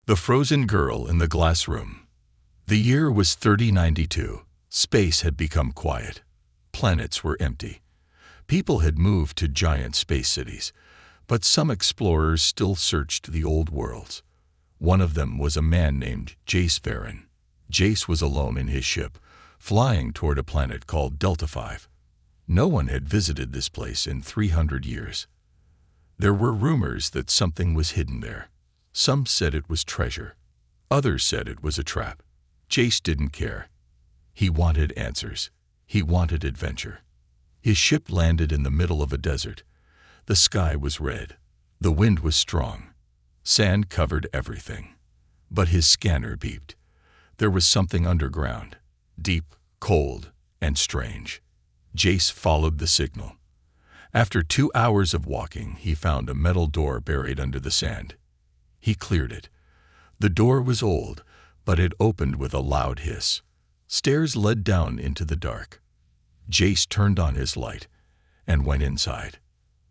The Frozen Girl in the Glass Room. The year was 3092. Space had become quiet. Planets were empty. People had moved to giant space cities, but some explorers still searched the old worlds. One of them was a man named Jace Farron. Jace was alone in his ship, flying toward a planet called Delta 5. No one had visited this place in 300 years. There were rumors that something was hidden there. Some said it was treasure. Others said it was a trap. Jace didn't care. He wanted answers. He wanted adventure. His ship landed in the middle of a desert. The sky was red. The wind was strong. Sand covered everything. But his scanner beeped. There was something underground, deep, cold, and strange. Jace followed the signal. After 2 hours of walking, he found a metal door buried under the sand. He cleared it. The door was old, but it opened with a loud hiss. Stairs led down into the dark. Jace turned on his light and went inside.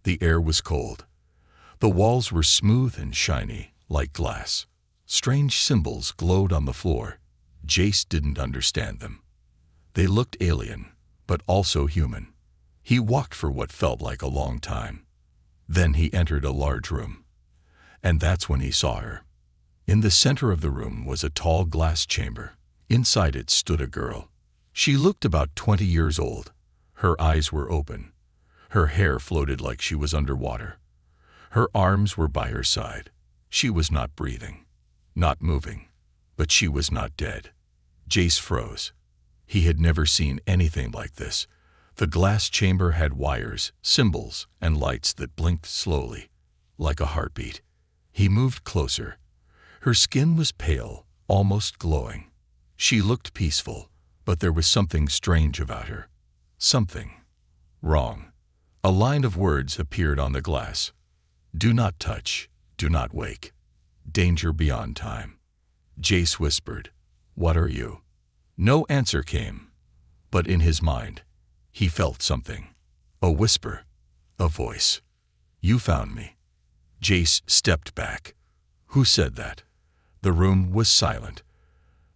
The air was cold. The walls were smooth and shiny, like glass. Strange symbols glowed on the floor. Jace didn't understand them. They looked alien, but also human. He walked for what felt like a long time. Then he entered a large room. And that's when he saw her. In the center of the room was a tall glass chamber. Inside it stood a girl. She looked about 20 years old. Her eyes were open. Her hair floated like she was underwater. Her arms were by her side. She was not breathing, not moving, but she was not dead. Jace froze. He had never seen anything like this. The glass chamber had wires, symbols, and lights that blinked slowly, like a heartbeat. He moved closer. Her skin was pale, almost glowing. She looked peaceful, but there was something strange about her. Something wrong. A line of words appeared on the glass. Do not touch, do not wake. Danger beyond time. Jace whispered, "What are you?" No answer came, but in his mind, he felt something. A whisper, a voice. "You found me." Jace stepped back. Who said that? The room was silent,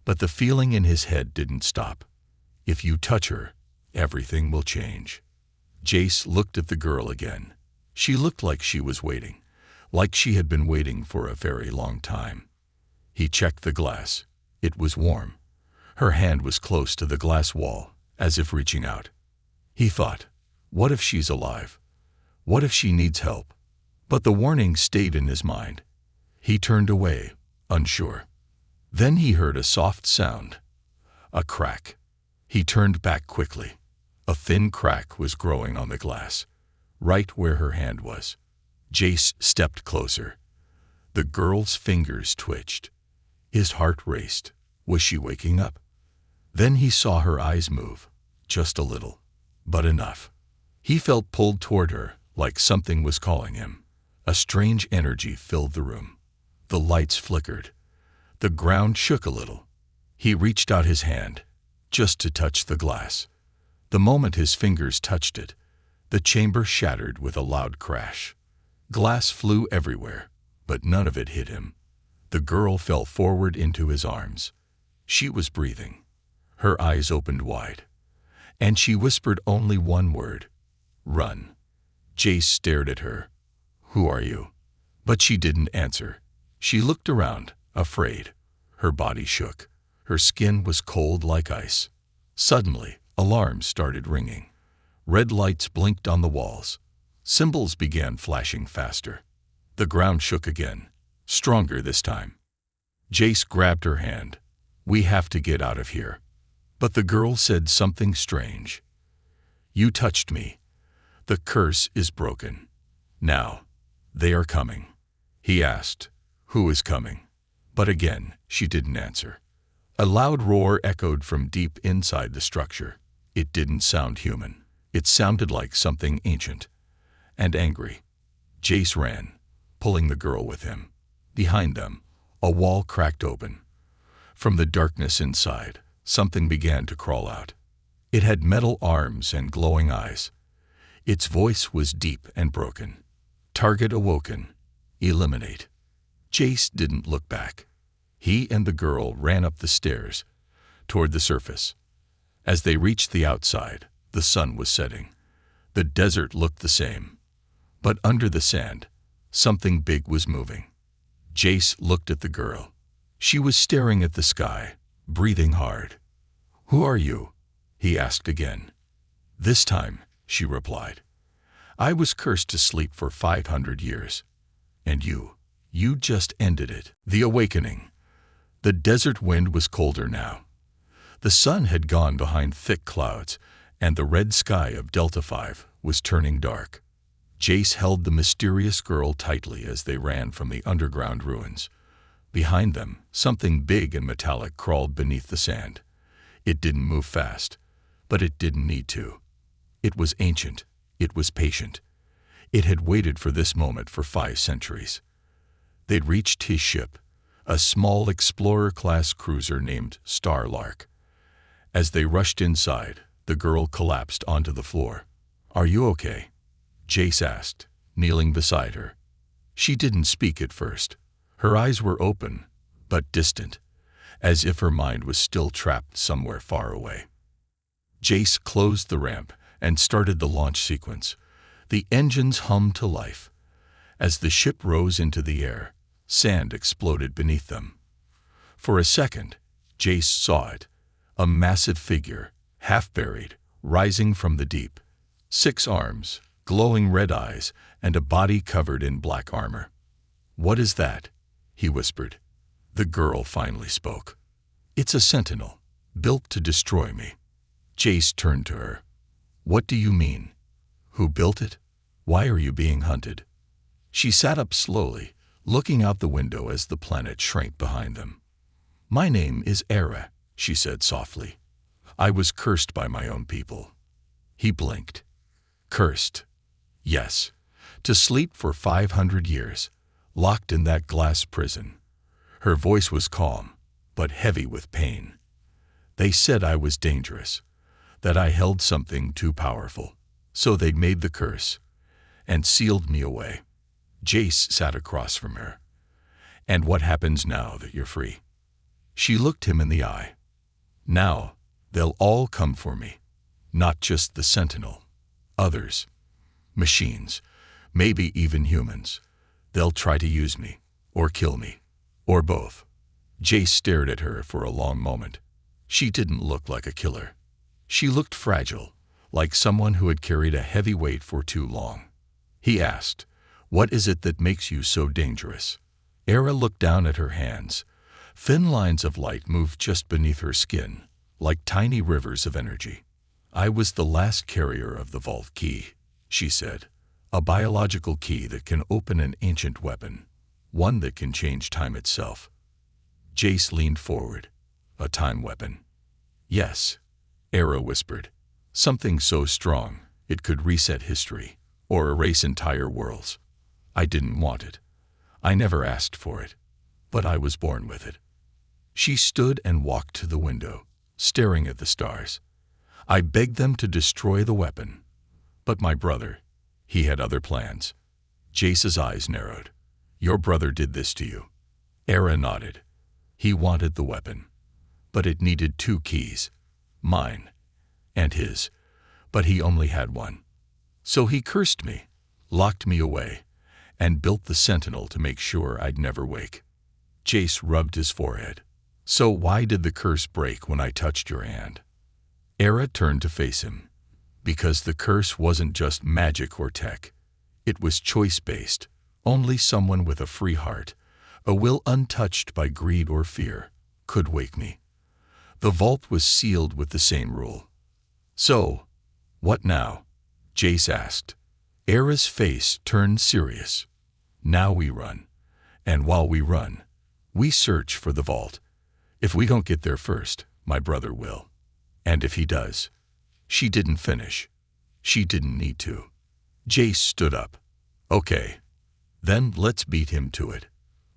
but the feeling in his head didn't stop. If you touch her, everything will change. Jace looked at the girl again. She looked like she was waiting, like she had been waiting for a very long time. He checked the glass. It was warm. Her hand was close to the glass wall, as if reaching out. He thought, what if she's alive? What if she needs help? But the warning stayed in his mind. He turned away, unsure. Then he heard a soft sound, a crack. He turned back quickly. A thin crack was growing on the glass, right where her hand was. Jace stepped closer. The girl's fingers twitched. His heart raced. Was she waking up? Then he saw her eyes move, just a little, but enough. He felt pulled toward her, like something was calling him. A strange energy filled the room. The lights flickered. The ground shook a little. He reached out his hand, just to touch the glass. The moment his fingers touched it, the chamber shattered with a loud crash. Glass flew everywhere, but none of it hit him. The girl fell forward into his arms. She was breathing. Her eyes opened wide. And she whispered only one word, "Run." Jace stared at her. "Who are you?" But she didn't answer. She looked around, afraid. Her body shook. Her skin was cold like ice. Suddenly, alarms started ringing. Red lights blinked on the walls. Symbols began flashing faster. The ground shook again, stronger this time. Jace grabbed her hand. "We have to get out of here." But the girl said something strange. "You touched me. The curse is broken. Now, they are coming." He asked, "Who is coming?" But again, she didn't answer. A loud roar echoed from deep inside the structure. It didn't sound human. It sounded like something ancient and angry. Jace ran, pulling the girl with him. Behind them, a wall cracked open. From the darkness inside, something began to crawl out. It had metal arms and glowing eyes. Its voice was deep and broken. "Target awoken. Eliminate." Jace didn't look back. He and the girl ran up the stairs, toward the surface. As they reached the outside, the sun was setting. The desert looked the same. But under the sand, something big was moving. Jace looked at the girl. She was staring at the sky, breathing hard. "Who are you?" he asked again. This time, she replied, "I was cursed to sleep for 500 years. And you just ended it." The awakening. The desert wind was colder now. The sun had gone behind thick clouds, and the red sky of Delta 5 was turning dark. Jace held the mysterious girl tightly as they ran from the underground ruins. Behind them, something big and metallic crawled beneath the sand. It didn't move fast, but it didn't need to. It was ancient. It was patient. It had waited for this moment for 5 centuries. They'd reached his ship, a small explorer-class cruiser named Starlark. As they rushed inside, the girl collapsed onto the floor. "Are you okay?" Jace asked, kneeling beside her. She didn't speak at first. Her eyes were open, but distant, as if her mind was still trapped somewhere far away. Jace closed the ramp and started the launch sequence. The engines hummed to life. As the ship rose into the air, sand exploded beneath them. For a second, Jace saw it, a massive figure, half buried, rising from the deep. 6 arms, glowing red eyes, and a body covered in black armor. "What is that?" he whispered. The girl finally spoke. "It's a sentinel, built to destroy me." Jace turned to her. "What do you mean? Who built it? Why are you being hunted?" She sat up slowly, looking out the window as the planet shrank behind them. "My name is Era," she said softly. "I was cursed by my own people." He blinked. "Cursed?" "Yes. To sleep for 500 years, locked in that glass prison." Her voice was calm, but heavy with pain. "They said I was dangerous, that I held something too powerful. So they made the curse, and sealed me away." Jace sat across from her. "And what happens now that you're free?" She looked him in the eye. "Now, they'll all come for me. Not just the Sentinel. Others. Machines. Maybe even humans. They'll try to use me, or kill me, or both." Jace stared at her for a long moment. She didn't look like a killer. She looked fragile, like someone who had carried a heavy weight for too long. He asked, "What is it that makes you so dangerous?" Era looked down at her hands. Thin lines of light moved just beneath her skin, like tiny rivers of energy. "I was the last carrier of the vault key," she said. "A biological key that can open an ancient weapon, one that can change time itself." Jace leaned forward. "A time weapon?" "Yes," Era whispered. "Something so strong it could reset history, or erase entire worlds. I didn't want it. I never asked for it, but I was born with it." She stood and walked to the window, staring at the stars. "I begged them to destroy the weapon. But my brother, he had other plans." Jace's eyes narrowed. "Your brother did this to you?" Era nodded. "He wanted the weapon, but it needed 2 keys. Mine and his, but he only had one. So he cursed me, locked me away, and built the Sentinel to make sure I'd never wake." Jace rubbed his forehead. "So why did the curse break when I touched your hand?" Era turned to face him. "Because the curse wasn't just magic or tech. It was choice-based. Only someone with a free heart, a will untouched by greed or fear, could wake me. The vault was sealed with the same rule." "So, what now?" Jace asked. Era's face turned serious. "Now we run. And while we run, we search for the vault. If we don't get there first, my brother will. And if he does..." She didn't finish. She didn't need to. Jace stood up. "Okay. Then let's beat him to it."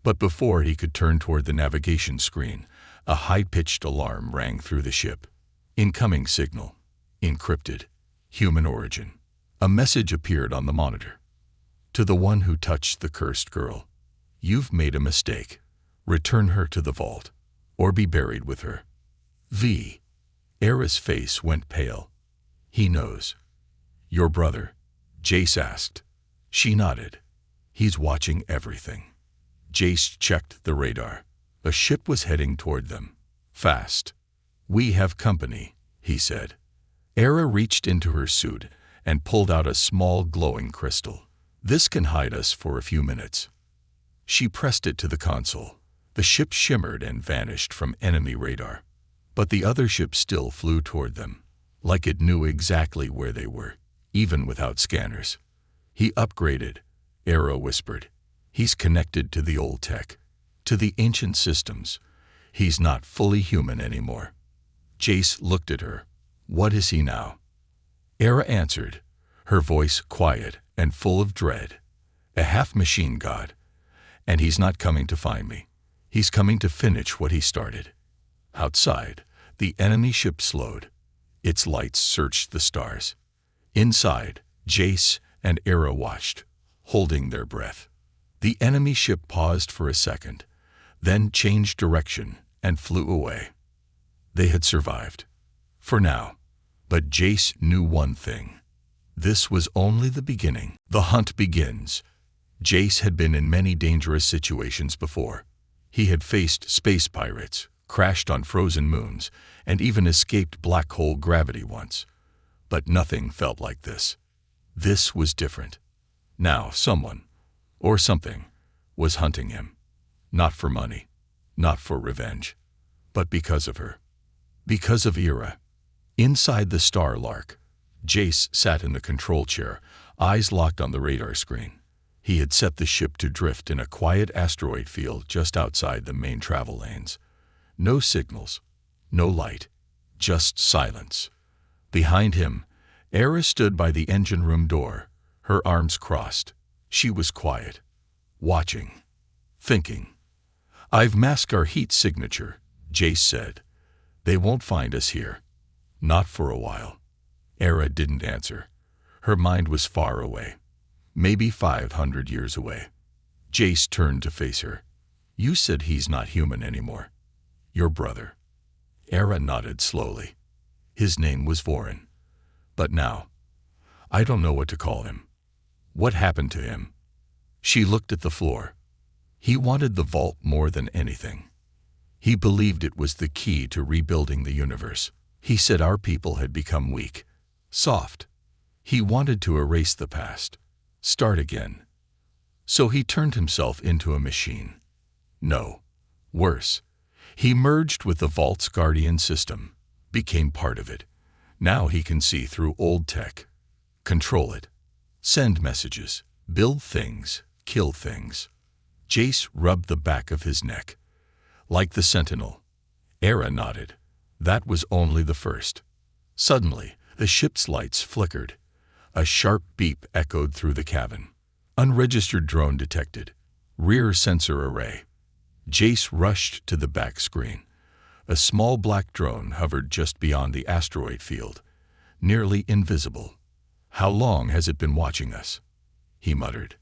But before he could turn toward the navigation screen, a high-pitched alarm rang through the ship. "Incoming signal. Encrypted. Human origin." A message appeared on the monitor. "To the one who touched the cursed girl. You've made a mistake. Return her to the vault, or be buried with her. V. Era's face went pale. He knows. Your brother? Jace asked. She nodded. He's watching everything. Jace checked the radar. A ship was heading toward them. Fast. We have company, he said. Era reached into her suit and pulled out a small glowing crystal. This can hide us for a few minutes. She pressed it to the console. The ship shimmered and vanished from enemy radar. But the other ship still flew toward them, like it knew exactly where they were, even without scanners. He upgraded, Era whispered. He's connected to the old tech, to the ancient systems. He's not fully human anymore. Jace looked at her. What is he now? Era answered, her voice quiet and full of dread. A half-machine god. And he's not coming to find me. He's coming to finish what he started. Outside, the enemy ship slowed. Its lights searched the stars. Inside, Jace and Era watched, holding their breath. The enemy ship paused for a second, then changed direction and flew away. They had survived. For now. But Jace knew one thing. This was only the beginning. The hunt begins. Jace had been in many dangerous situations before. He had faced space pirates, crashed on frozen moons, and even escaped black hole gravity once. But nothing felt like this. This was different. Now someone, or something, was hunting him. Not for money, not for revenge, but because of her. Because of Era. Inside the Starlark, Jace sat in the control chair, eyes locked on the radar screen. He had set the ship to drift in a quiet asteroid field just outside the main travel lanes. No signals, no light, just silence. Behind him, Era stood by the engine room door, her arms crossed. She was quiet, watching, thinking. I've masked our heat signature, Jace said. They won't find us here. Not for a while. Era didn't answer. Her mind was far away. Maybe 500 years away. Jace turned to face her. You said he's not human anymore. Your brother. Era nodded slowly. His name was Vorin. But now, I don't know what to call him. What happened to him? She looked at the floor. He wanted the vault more than anything. He believed it was the key to rebuilding the universe. He said our people had become weak, soft. He wanted to erase the past, start again. So he turned himself into a machine. No, worse. He merged with the vault's guardian system, became part of it. Now he can see through old tech, control it, send messages, build things, kill things. Jace rubbed the back of his neck. Like the Sentinel. Era nodded. That was only the first. Suddenly, the ship's lights flickered. A sharp beep echoed through the cabin. Unregistered drone detected. Rear sensor array. Jace rushed to the back screen. A small black drone hovered just beyond the asteroid field, nearly invisible. How long has it been watching us? He muttered.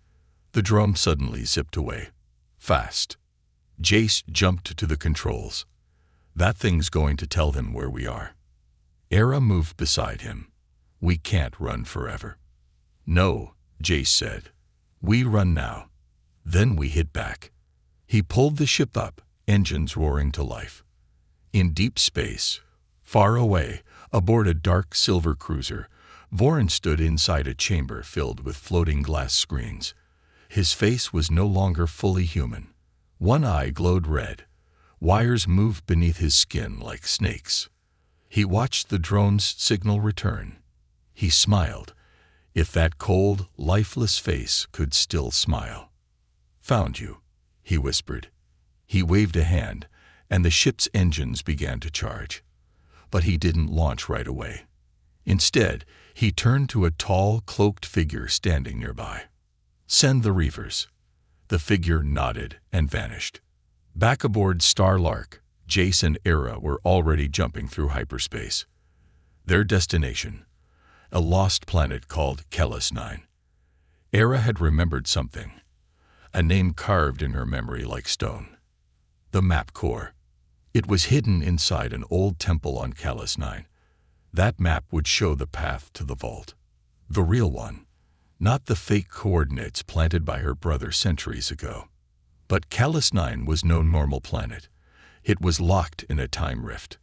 The drone suddenly zipped away. Fast. Jace jumped to the controls. That thing's going to tell them where we are. Era moved beside him. We can't run forever. No, Jace said. We run now. Then we hit back. He pulled the ship up, engines roaring to life. In deep space, far away, aboard a dark silver cruiser, Vorin stood inside a chamber filled with floating glass screens. His face was no longer fully human. One eye glowed red. Wires moved beneath his skin like snakes. He watched the drone's signal return. He smiled, if that cold, lifeless face could still smile. Found you, he whispered. He waved a hand, and the ship's engines began to charge. But he didn't launch right away. Instead, he turned to a tall, cloaked figure standing nearby. Send the reavers. The figure nodded and vanished. Back aboard Starlark, Jace and Era were already jumping through hyperspace. Their destination, a lost planet called Kellis 9. Era had remembered something, a name carved in her memory like stone. The map core. It was hidden inside an old temple on Callus 9. That map would show the path to the vault. The real one, not the fake coordinates planted by her brother centuries ago. But Callus 9 was no normal planet. It was locked in a time rift,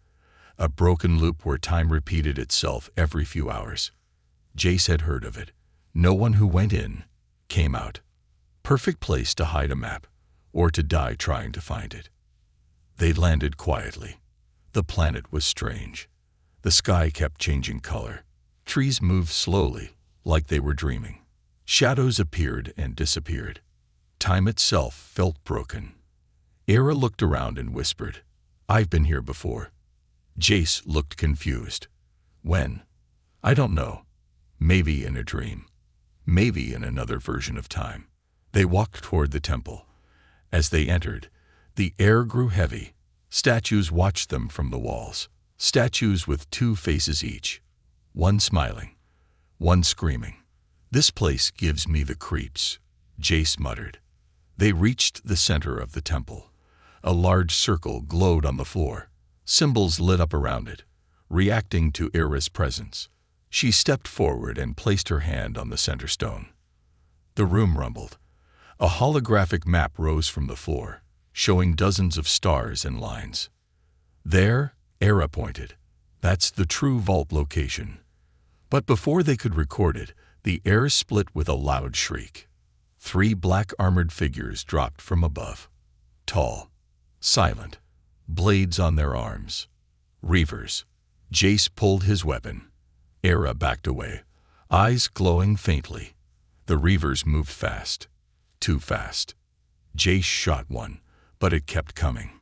a broken loop where time repeated itself every few hours. Jace had heard of it. No one who went in came out. Perfect place to hide a map, or to die trying to find it. They landed quietly. The planet was strange. The sky kept changing color. Trees moved slowly, like they were dreaming. Shadows appeared and disappeared. Time itself felt broken. Era looked around and whispered, "I've been here before." Jace looked confused. When? I don't know. Maybe in a dream. Maybe in another version of time. They walked toward the temple. As they entered, the air grew heavy. Statues watched them from the walls. Statues with two faces each. One smiling, one screaming. "This place gives me the creeps," Jace muttered. They reached the center of the temple. A large circle glowed on the floor. Symbols lit up around it, reacting to Era's presence. She stepped forward and placed her hand on the center stone. The room rumbled. A holographic map rose from the floor, showing dozens of stars and lines. There, Era pointed. That's the true vault location. But before they could record it, the air split with a loud shriek. 3 black armored figures dropped from above. Tall, silent, blades on their arms. Reavers. Jace pulled his weapon. Era backed away, eyes glowing faintly. The Reavers moved fast. Too fast. Jace shot one, but it kept coming.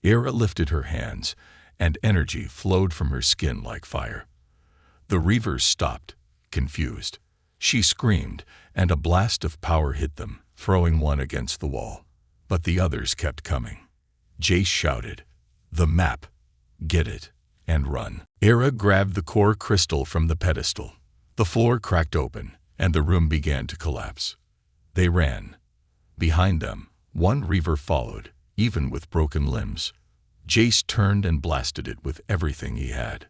Era lifted her hands, and energy flowed from her skin like fire. The Reavers stopped, confused. She screamed, and a blast of power hit them, throwing one against the wall. But the others kept coming. Jace shouted, "The map! Get it, and run." Era grabbed the core crystal from the pedestal. The floor cracked open, and the room began to collapse. They ran. Behind them, one Reaver followed, even with broken limbs. Jace turned and blasted it with everything he had.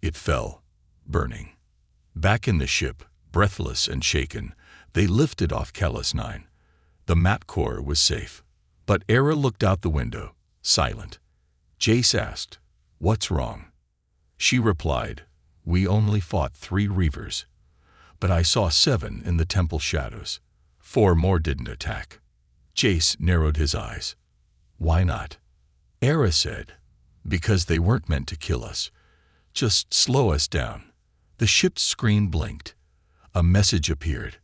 It fell, burning. Back in the ship, breathless and shaken, they lifted off Callus 9. The map core was safe. But Era looked out the window, silent. Jace asked, "What's wrong?" She replied, "We only fought 3 Reavers. But I saw 7 in the temple shadows. 4 more didn't attack." Jace narrowed his eyes. "Why not?" Era said, "Because they weren't meant to kill us. Just slow us down." The ship's screen blinked. A message appeared.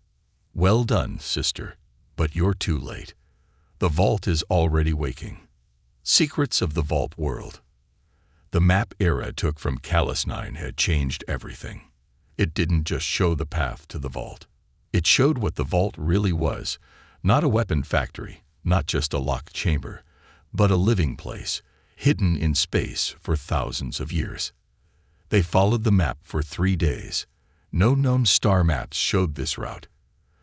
"Well done, sister, but you're too late. The vault is already waking." Secrets of the Vault World. The map Era took from Callus 9 had changed everything. It didn't just show the path to the vault. It showed what the vault really was, not a weapon factory, not just a locked chamber, but a living place, hidden in space for thousands of years. They followed the map for 3 days. No known star maps showed this route.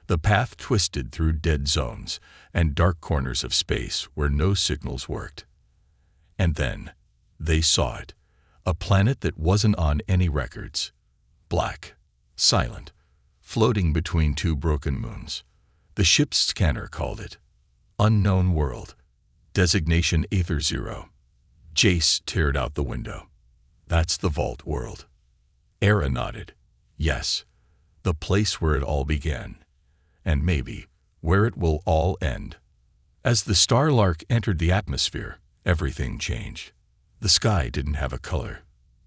The path twisted through dead zones and dark corners of space where no signals worked. And then, they saw it, a planet that wasn't on any records. Black, silent, floating between 2 broken moons. The ship's scanner called it Unknown World, designation Aether 0. Jace stared out the window. "That's the Vault World." Era nodded. "Yes, the place where it all began, and maybe where it will all end." As the Starlark entered the atmosphere, everything changed. The sky didn't have a color.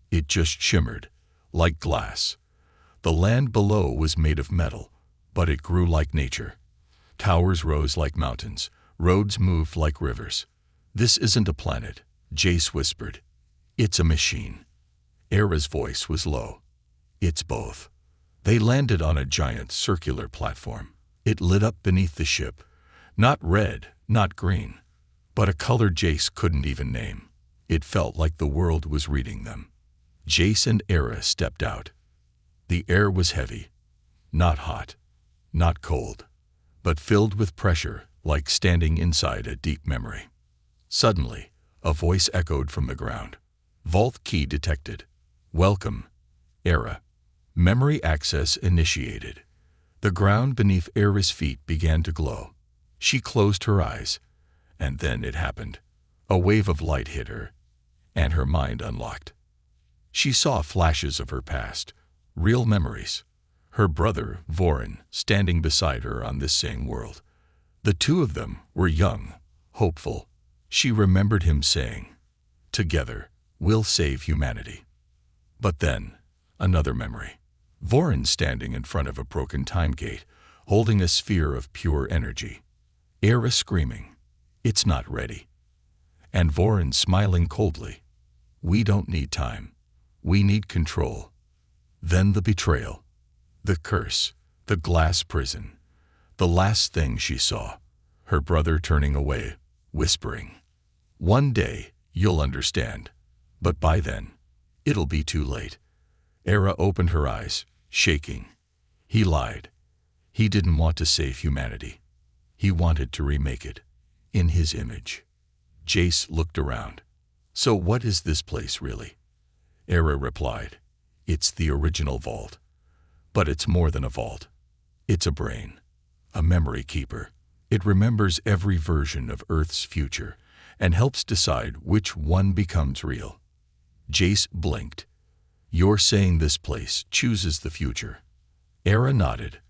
It just shimmered, like glass. The land below was made of metal, but it grew like nature. Towers rose like mountains. Roads moved like rivers. "This isn't a planet," Jace whispered. "It's a machine." Era's voice was low. "It's both." They landed on a giant circular platform. It lit up beneath the ship. Not red, not green, but a color Jace couldn't even name. It felt like the world was reading them. Jace and Era stepped out. The air was heavy. Not hot, not cold, but filled with pressure, like standing inside a deep memory. Suddenly, a voice echoed from the ground. Vault key detected. Welcome. Era. Memory access initiated. The ground beneath Era's feet began to glow. She closed her eyes, and then it happened. A wave of light hit her, and her mind unlocked. She saw flashes of her past, real memories. Her brother, Vorin, standing beside her on this same world. The two of them were young, hopeful. She remembered him saying, "Together, we'll save humanity." But then, another memory. Vorin standing in front of a broken time gate, holding a sphere of pure energy. Era screaming, "It's not ready." And Vorin smiling coldly, "We don't need time. We need control." Then the betrayal, the curse, the glass prison. The last thing she saw, her brother turning away, whispering, "One day, you'll understand. But by then, it'll be too late." Era opened her eyes, shaking. He lied. He didn't want to save humanity. He wanted to remake it, in his image. Jace looked around. "So what is this place really?" Era replied, "It's the original vault. But it's more than a vault. It's a brain, a memory keeper. It remembers every version of Earth's future and helps decide which one becomes real." Jace blinked. "You're saying this place chooses the future?" Era nodded.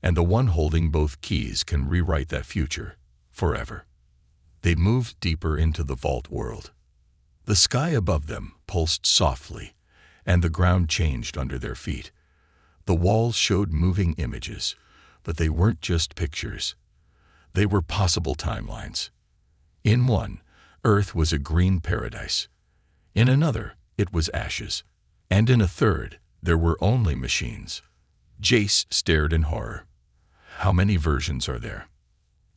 "And the one holding both keys can rewrite that future, forever." They moved deeper into the vault world. The sky above them pulsed softly, and the ground changed under their feet. The walls showed moving images, but they weren't just pictures. They were possible timelines. In one, Earth was a green paradise. In another, it was ashes. And in a third, there were only machines. Jace stared in horror. "How many versions are there?"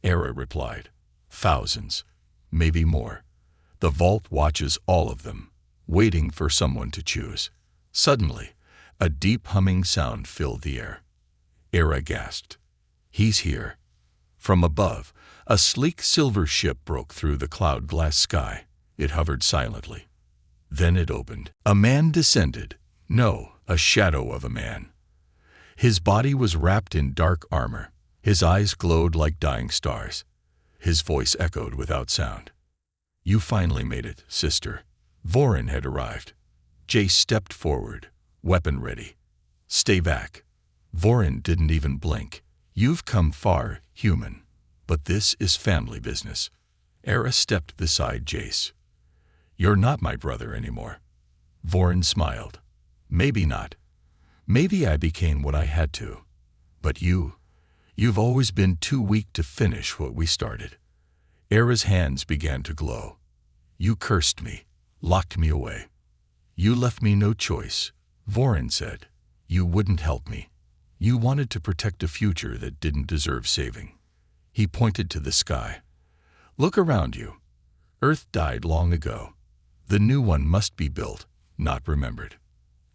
Era replied, "Thousands, maybe more. The vault watches all of them, waiting for someone to choose." Suddenly, a deep humming sound filled the air. Era gasped. "He's here." From above, a sleek silver ship broke through the cloud glass sky. It hovered silently. Then it opened. A man descended. No, a shadow of a man. His body was wrapped in dark armor. His eyes glowed like dying stars. His voice echoed without sound. "You finally made it, sister." Vorin had arrived. Jace stepped forward, weapon ready. "Stay back." Vorin didn't even blink. "You've come far, human. But this is family business." Era stepped beside Jace. "You're not my brother anymore." Vorin smiled. "Maybe not. Maybe I became what I had to. But you've always been too weak to finish what we started." Era's hands began to glow. "You cursed me, locked me away. You left me no choice," Vorin said. "You wouldn't help me. You wanted to protect a future that didn't deserve saving." He pointed to the sky. "Look around you. Earth died long ago. The new one must be built, not remembered."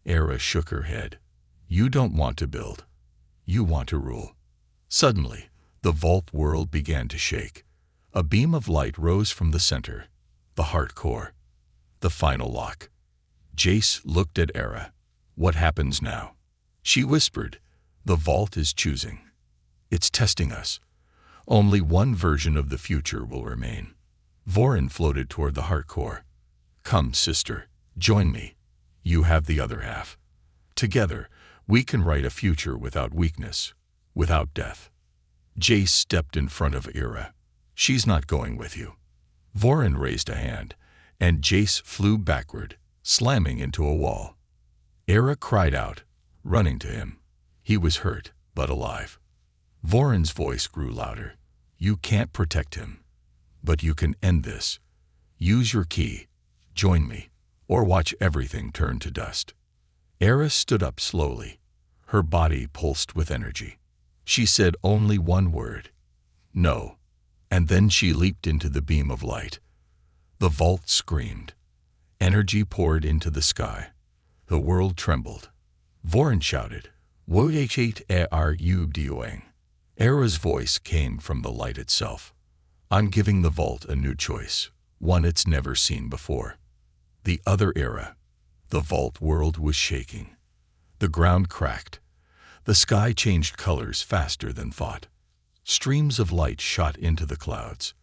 Era shook her head. "You don't want to build. You want to rule." Suddenly, the vault world began to shake. A beam of light rose from the center, the heart core, the final lock. Jace looked at Era. "What happens now?" She whispered, "The vault is choosing. It's testing us. Only one version of the future will remain." Vorin floated toward the heart core. "Come, sister, join me. You have the other half. Together, we can write a future without weakness, without death." Jace stepped in front of Era. "She's not going with you." Vorin raised a hand, and Jace flew backward, slamming into a wall. Era cried out, running to him. He was hurt, but alive. Vorin's voice grew louder. "You can't protect him. But you can end this. Use your key. Join me, or watch everything turn to dust." Era stood up slowly. Her body pulsed with energy. She said only one word, "No." And then she leaped into the beam of light. The vault screamed. Energy poured into the sky. The world trembled. Vorin shouted, "What are you doing?" Era's voice came from the light itself. "I'm giving the vault a new choice. one it's never seen before. The other era. The vault world was shaking. The ground cracked. The sky changed colors faster than thought. Streams of light shot into the clouds.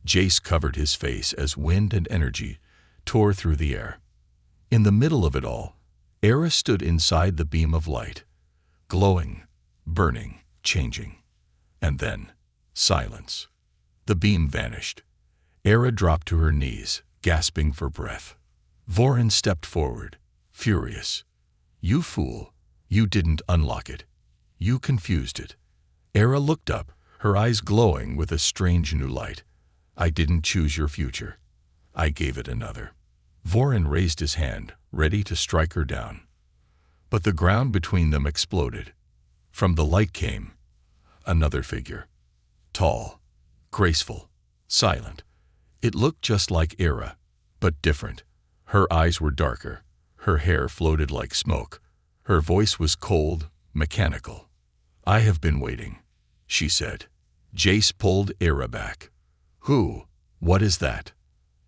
Jace covered his face as wind and energy tore through the air. In the middle of it all, Era stood inside the beam of light, glowing, burning, changing. And then, silence. The beam vanished. Era dropped to her knees, gasping for breath. Vorin stepped forward, furious. "You fool! You didn't unlock it. You confused it." Era looked up, her eyes glowing with a strange new light. "I didn't choose your future. I gave it another." Vorin raised his hand, ready to strike her down. But the ground between them exploded. From the light came another figure. Tall, graceful, silent. It looked just like Era, but different. Her eyes were darker. Her hair floated like smoke. Her voice was cold, mechanical. "I have been waiting," she said. Jace pulled Era back. "Who? What is that?"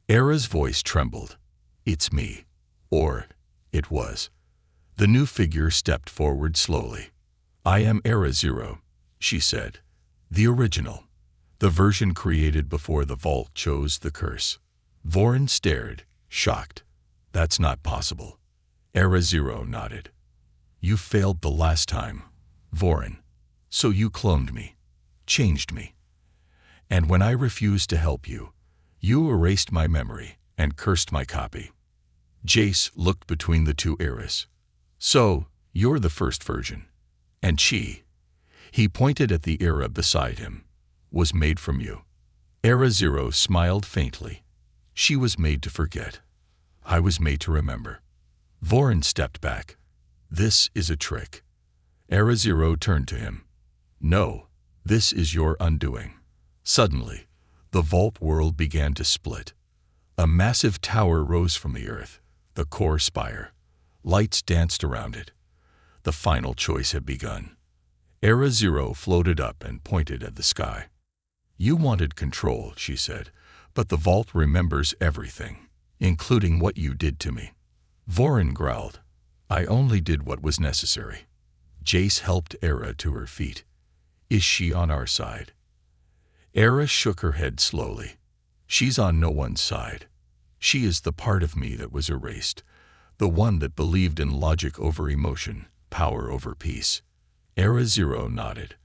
Era's voice trembled. "It's me." Or it was. The new figure stepped forward slowly. "I am Era Zero," she said. "The original. The version created before the vault chose the curse." Vorin stared, shocked. "That's not possible." Era Zero nodded. "You failed the last time, Vorin. So you cloned me, changed me. And when I refused to help you, you erased my memory and cursed my copy." Jace looked between the two eras. "So, you're the first version. And he pointed at the era beside him, was made from you." Era Zero smiled faintly. "She was made to forget. I was made to remember." Vorin stepped back. "This is a trick." Era Zero turned to him. "No, this is your undoing." Suddenly, the vault world began to split. A massive tower rose from the earth, the core spire. Lights danced around it. The final choice had begun. Era Zero floated up and pointed at the sky. "You wanted control," she said, "but the vault remembers everything, including what you did to me." Vorin growled. "I only did what was necessary." Jace helped Era to her feet. "Is she on our side?" Era shook her head slowly. "She's on no one's side. She is the part of me that was erased, the one that believed in logic over emotion, power over peace." Era Zero nodded.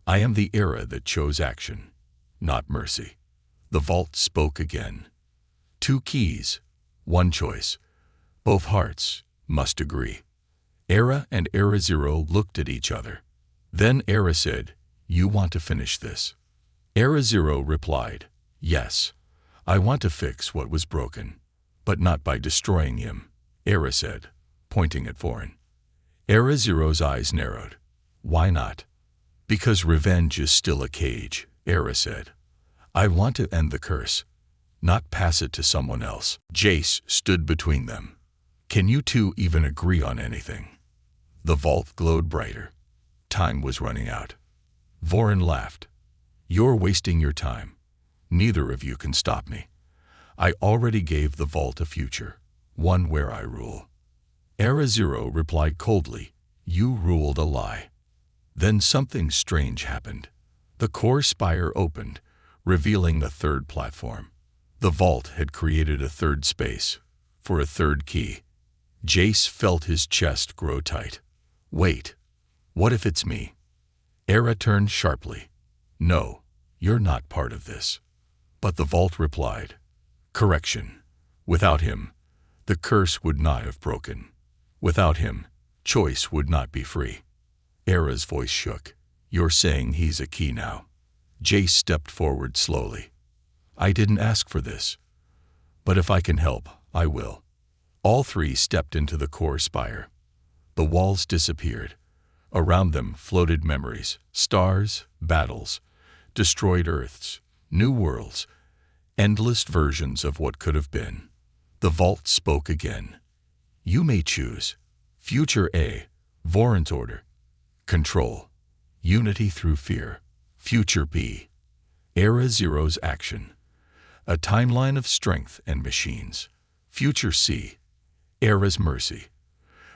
"I am the Era that chose action, not mercy." The vault spoke again. "Two keys, one choice. Both hearts must agree." Era and Era Zero looked at each other. Then Era said, "You want to finish this?" Era Zero replied, "Yes. I want to fix what was broken, but not by destroying him," Era said, pointing at Vorin. Era Zero's eyes narrowed. "Why not?" "Because revenge is still a cage," Era said. "I want to end the curse, not pass it to someone else." Jace stood between them. "Can you two even agree on anything?" The vault glowed brighter. Time was running out. Vorin laughed. "You're wasting your time. Neither of you can stop me. I already gave the vault a future, one where I rule." Era Zero replied coldly, "You ruled a lie." Then something strange happened. The core spire opened, revealing the third platform. The vault had created a third space, for a third key. Jace felt his chest grow tight. "Wait, what if it's me?" Era turned sharply. "No, you're not part of this." But the vault replied, "Correction. Without him, the curse would not have broken. Without him, choice would not be free." Era's voice shook. "You're saying he's a key now?" Jace stepped forward slowly. "I didn't ask for this. But if I can help, I will." All three stepped into the core spire. The walls disappeared. Around them floated memories, stars, battles, destroyed Earths, new worlds, endless versions of what could have been. The vault spoke again. "You may choose. Future A, Vorin's order. Control. Unity through fear. Future B, Era Zero's action. A timeline of strength and machines. Future C. Era's mercy.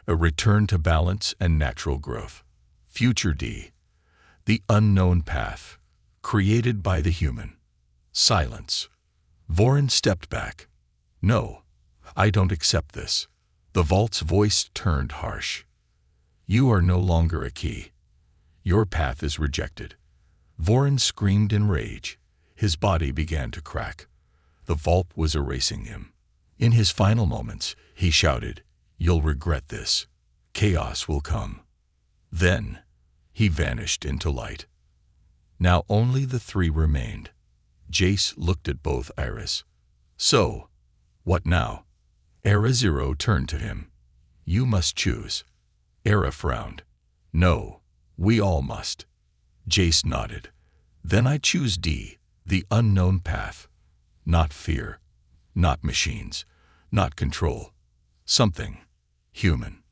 A return to balance and natural growth. Future D. The unknown path. Created by the human. Silence. Vorin stepped back. No, I don't accept this. The vault's voice turned harsh. You are no longer a key. Your path is rejected. Vorin screamed in rage. His body began to crack. The vault was erasing him. In his final moments, he shouted, "You'll regret this. Chaos will come." Then, he vanished into light. Now only the three remained. Jace looked at both Iris. So, what now? Era Zero turned to him. You must choose. Era frowned. No, we all must. Jace nodded. Then I choose D, the unknown path. Not fear, not machines, not control. Something human.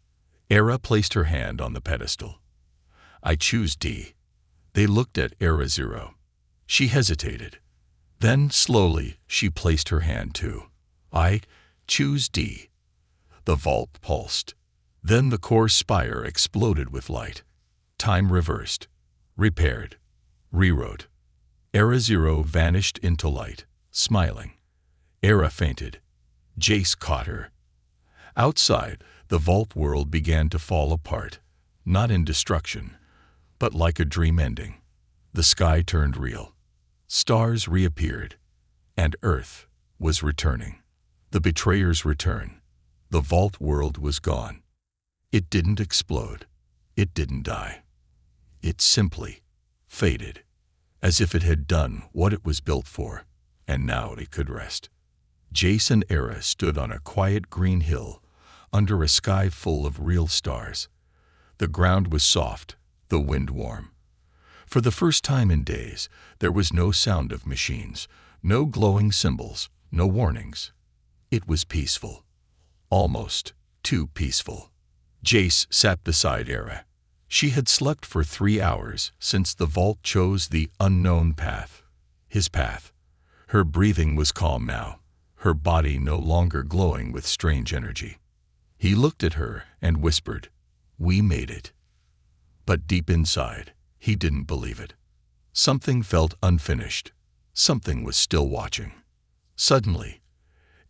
Era placed her hand on the pedestal. I choose D. They looked at Era Zero. She hesitated. Then, slowly, she placed her hand too. I choose D. The vault pulsed. Then the core spire exploded with light. Time reversed, repaired, rewrote. Era Zero vanished into light, smiling. Era fainted. Jace caught her. Outside, the vault world began to fall apart, not in destruction, but like a dream ending. The sky turned real. Stars reappeared, and Earth was returning. The betrayer's return. The vault world was gone. It didn't explode. It didn't die. It simply faded, as if it had done what it was built for, and now it could rest. Jace and Era stood on a quiet green hill, under a sky full of real stars. The ground was soft, the wind warm. For the first time in days, there was no sound of machines, no glowing symbols, no warnings. It was peaceful. Almost too peaceful. Jace sat beside Era. She had slept for 3 hours since the vault chose the unknown path. His path. Her breathing was calm now, her body no longer glowing with strange energy. He looked at her and whispered, "We made it." But deep inside, he didn't believe it. Something felt unfinished. Something was still watching. Suddenly,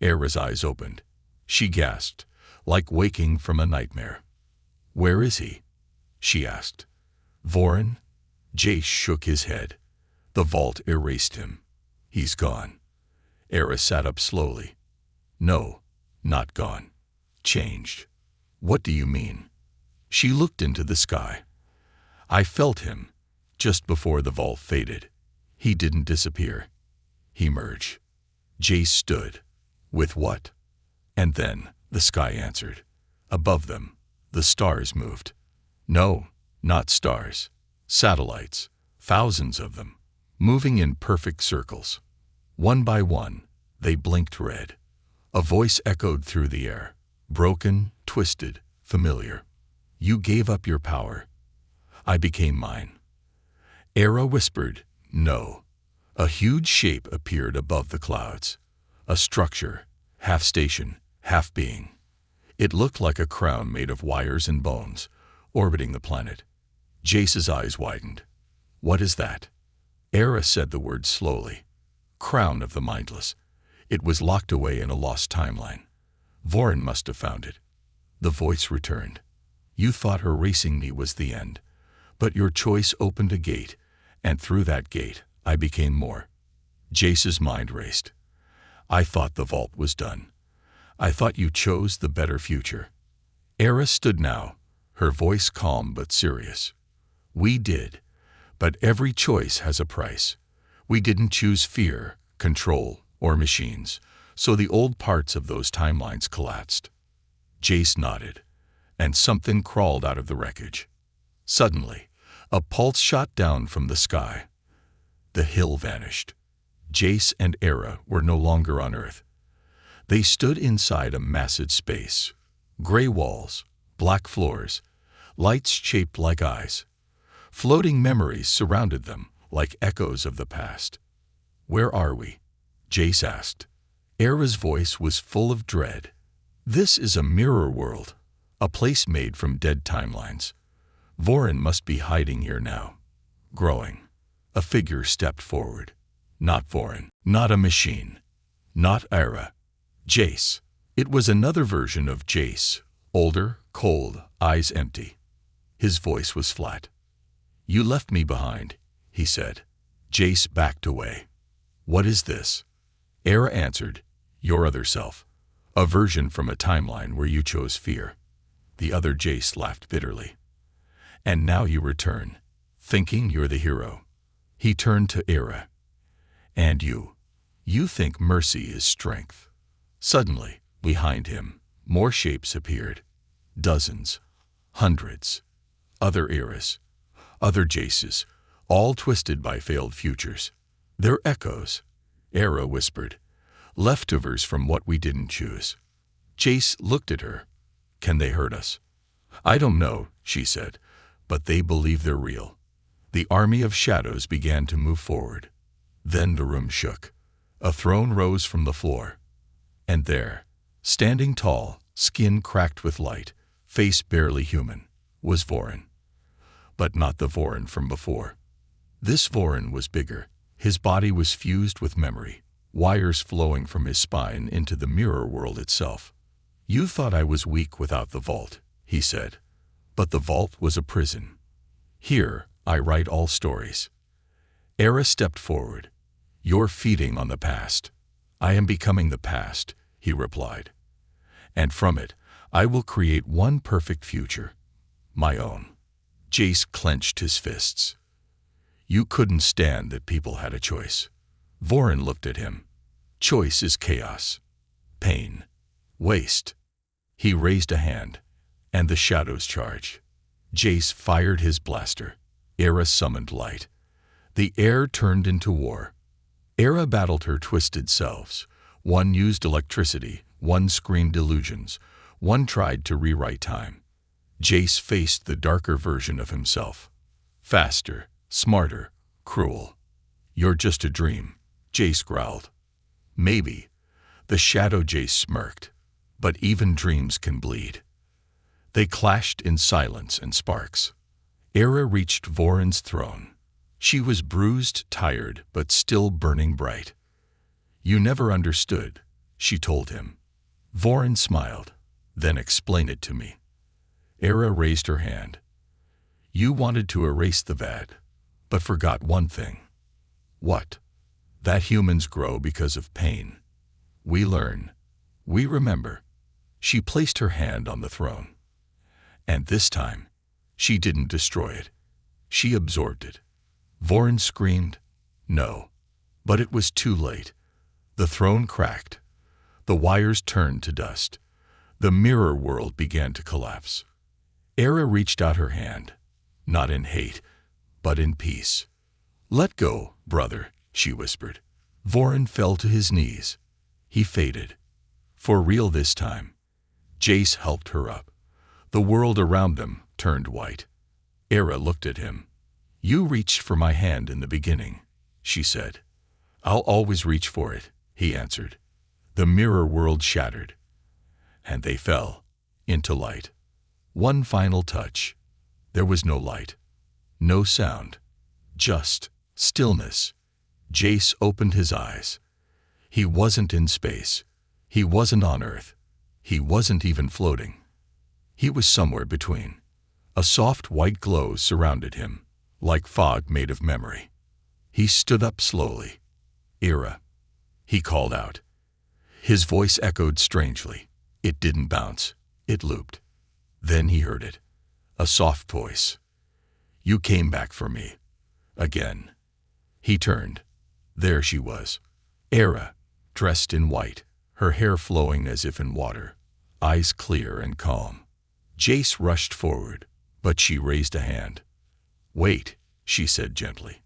Era's eyes opened. She gasped, like waking from a nightmare. "Where is he?" she asked. "Vorin?" Jace shook his head. The vault erased him. "He's gone." Era sat up slowly. "No, not gone. Changed." "What do you mean?" She looked into the sky. "I felt him, just before the vault faded. He didn't disappear. He merged." Jace stood. "With what?" And then the sky answered. Above them, the stars moved. No, not stars. Satellites, thousands of them, moving in perfect circles. One by one, they blinked red. A voice echoed through the air, broken, twisted, familiar. "You gave up your power. I became mine." Era whispered, "No." A huge shape appeared above the clouds. A structure, half station, half being. It looked like a crown made of wires and bones, orbiting the planet. Jace's eyes widened. "What is that?" Era said the word slowly. "Crown of the mindless." It was locked away in a lost timeline. Vorin must have found it. The voice returned. "You thought erasing me was the end, but your choice opened a gate, and through that gate, I became more." Jace's mind raced. "I thought the vault was done. I thought you chose the better future." Era stood now, her voice calm but serious. "We did, but every choice has a price. We didn't choose fear, control, or machines, so the old parts of those timelines collapsed." Jace nodded, and something crawled out of the wreckage. Suddenly, a pulse shot down from the sky. The hill vanished. Jace and Era were no longer on Earth. They stood inside a massive space. Gray walls, black floors, lights shaped like eyes. Floating memories surrounded them like echoes of the past. "Where are we?" Jace asked. Era's voice was full of dread. This is a mirror world, a place made from dead timelines. Vorin must be hiding here now. Growing. A figure stepped forward. Not Vorin, not a machine, not Era. Jace. It was another version of Jace, older, cold, eyes empty. His voice was flat. You left me behind, he said. Jace backed away. What is this? Era answered, your other self. A version from a timeline where you chose fear. The other Jace laughed bitterly. And now you return, thinking you're the hero. He turned to Era. And you think mercy is strength. Suddenly, behind him, more shapes appeared. Dozens, hundreds, other eras, other Jaces, all twisted by failed futures. They're echoes, Era whispered, leftovers from what we didn't choose. Jace looked at her. Can they hurt us? I don't know, she said, but they believe they're real. The army of shadows began to move forward. Then the room shook. A throne rose from the floor. And there, standing tall, skin cracked with light, face barely human, was Vorin. But not the Vorin from before. This Vorin was bigger. His body was fused with memory, wires flowing from his spine into the mirror world itself. You thought I was weak without the vault, he said. But the vault was a prison. Here, I write all stories. Era stepped forward. You're feeding on the past. I am becoming the past, he replied. And from it, I will create one perfect future. My own. Jace clenched his fists. You couldn't stand that people had a choice. Vorin looked at him. Choice is chaos. Pain. Waste. He raised a hand, and the shadows charged. Jace fired his blaster. Era summoned light. The air turned into war. Era battled her twisted selves. One used electricity, one screamed illusions, one tried to rewrite time. Jace faced the darker version of himself. Faster, smarter, cruel. You're just a dream, Jace growled. Maybe. The shadow Jace smirked. But even dreams can bleed. They clashed in silence and sparks. Era reached Vorin's throne. She was bruised, tired, but still burning bright. You never understood, she told him. Vorin smiled. Then explain it to me. Era raised her hand. You wanted to erase the Vad, but forgot one thing. What? That humans grow because of pain. We learn. We remember. She placed her hand on the throne. And this time, she didn't destroy it. She absorbed it. Vorin screamed, no. But it was too late. The throne cracked. The wires turned to dust. The mirror world began to collapse. Era reached out her hand, not in hate, but in peace. Let go, brother, she whispered. Vorin fell to his knees. He faded. For real this time. Jace helped her up. The world around them turned white. Era looked at him. You reached for my hand in the beginning, she said. I'll always reach for it, he answered. The mirror world shattered. And they fell into light. One final touch. There was no light. No sound. Just stillness. Jace opened his eyes. He wasn't in space. He wasn't on Earth. He wasn't even floating. He was somewhere between. A soft white glow surrounded him, like fog made of memory. He stood up slowly. Era, he called out. His voice echoed strangely. It didn't bounce. It looped. Then he heard it. A soft voice. You came back for me. Again. He turned. There she was. Era, dressed in white, her hair flowing as if in water, eyes clear and calm. Jace rushed forward, but she raised a hand. Wait, she said gently.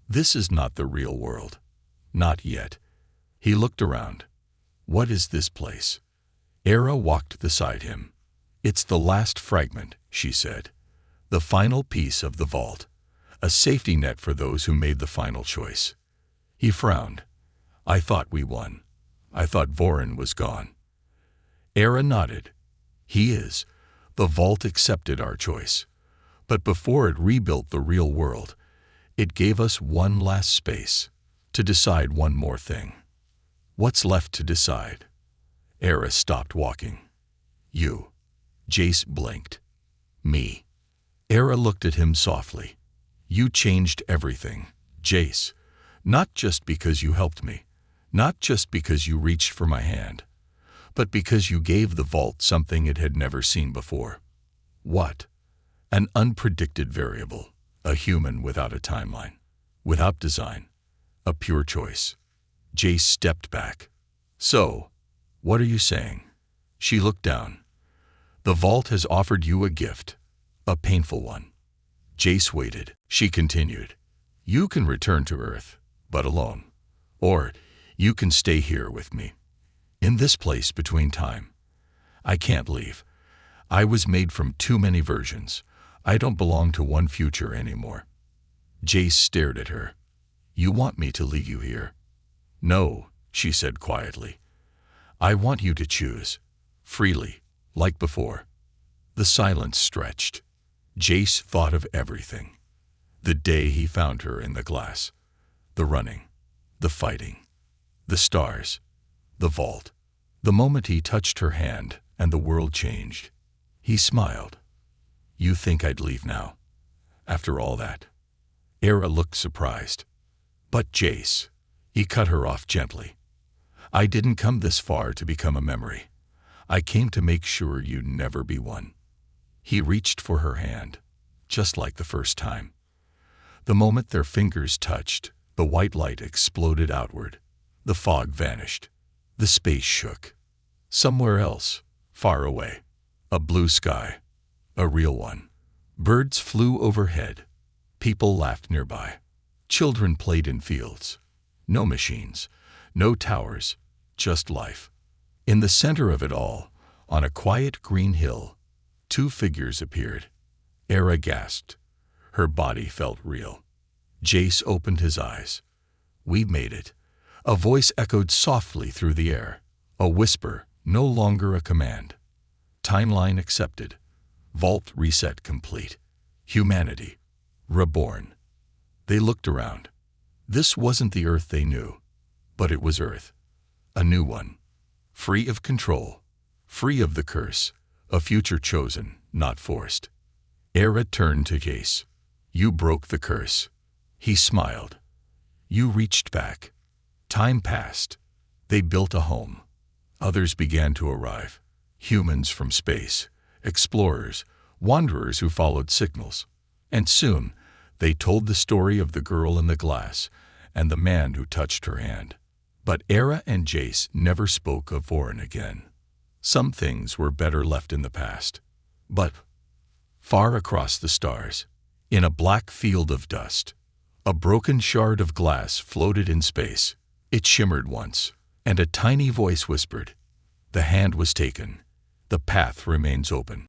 This is not the real world. Not yet. He looked around. What is this place? Era walked beside him. It's the last fragment, she said. The final piece of the vault. A safety net for those who made the final choice. He frowned. I thought we won. I thought Voron was gone. Era nodded. He is. The vault accepted our choice. But before it rebuilt the real world, it gave us one last space to decide one more thing. What's left to decide? Era stopped walking. You. Jace blinked. Me. Era looked at him softly. You changed everything, Jace. Not just because you helped me, not just because you reached for my hand, but because you gave the vault something it had never seen before. What? An unpredicted variable, a human without a timeline, without design, a pure choice. Jace stepped back. So, what are you saying? She looked down. The vault has offered you a gift, a painful one. Jace waited. She continued. You can return to Earth, but alone. Or you can stay here with me, in this place between time. I can't leave. I was made from too many versions. I don't belong to one future anymore. Jace stared at her. You want me to leave you here? No, she said quietly. I want you to choose, freely, like before. The silence stretched. Jace thought of everything. The day he found her in the glass. The running. The fighting. The stars. The vault. The moment he touched her hand and the world changed. He smiled. You think I'd leave now? After all that? Era looked surprised. But Jace, he cut her off gently. I didn't come this far to become a memory. I came to make sure you'd never be one. He reached for her hand, just like the first time. The moment their fingers touched, the white light exploded outward. The fog vanished. The space shook. Somewhere else, far away, a blue sky, a real one. Birds flew overhead. People laughed nearby. Children played in fields. No machines, no towers, just life. In the center of it all, on a quiet green hill, two figures appeared. Era gasped. Her body felt real. Jace opened his eyes. We made it. A voice echoed softly through the air. A whisper, no longer a command. Timeline accepted. Vault reset complete. Humanity, reborn. They looked around. This wasn't the Earth they knew, but it was Earth. A new one. Free of control. Free of the curse. A future chosen, not forced. Era turned to Jace. You broke the curse. He smiled. You reached back. Time passed. They built a home. Others began to arrive. Humans from space. Explorers. Wanderers who followed signals. And soon, they told the story of the girl in the glass and the man who touched her hand. But Era and Jace never spoke of Voron again. Some things were better left in the past. But far across the stars, in a black field of dust, a broken shard of glass floated in space. It shimmered once, and a tiny voice whispered, "The hand was taken. The path remains open."